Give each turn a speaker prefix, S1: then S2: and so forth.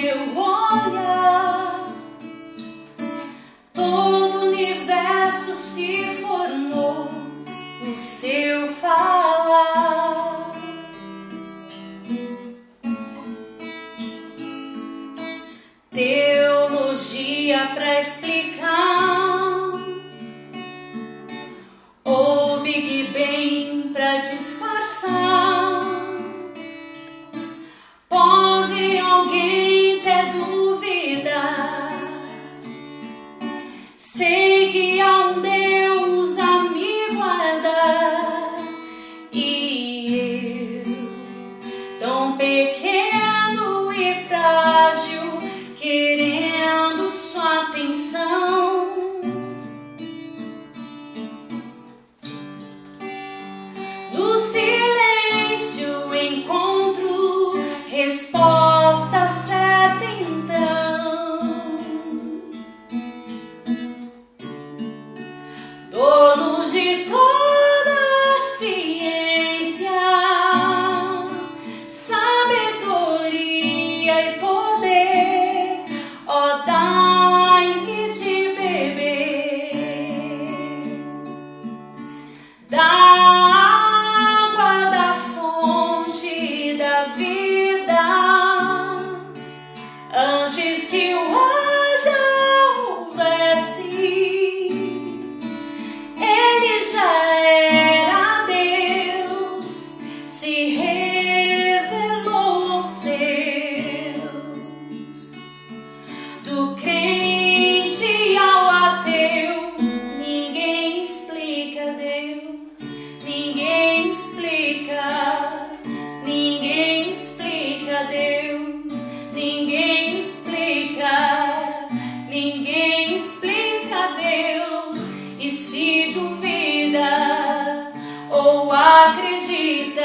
S1: seu olhar, todo o universo se formou no seu falar. Teologia pra explicar, ou Big Bang pra disfarçar. Pode alguém ter dúvida? Sei que há um Deus a me guardar, e eu, tão pequeno e frágil, querendo sua atenção. No silêncio encontro resposta certa então. Dono de toda a ciência, sabedoria e poder, ó, dai-me de beber da água da fonte da vida, antes que o haja houvesse. Ele já era Deus, se revelou aos seus. Do crente ao ateu, ninguém explica Deus, ninguém explica, ninguém explica Deus, ninguém explica, ninguém explica Deus. E se duvida ou acredita,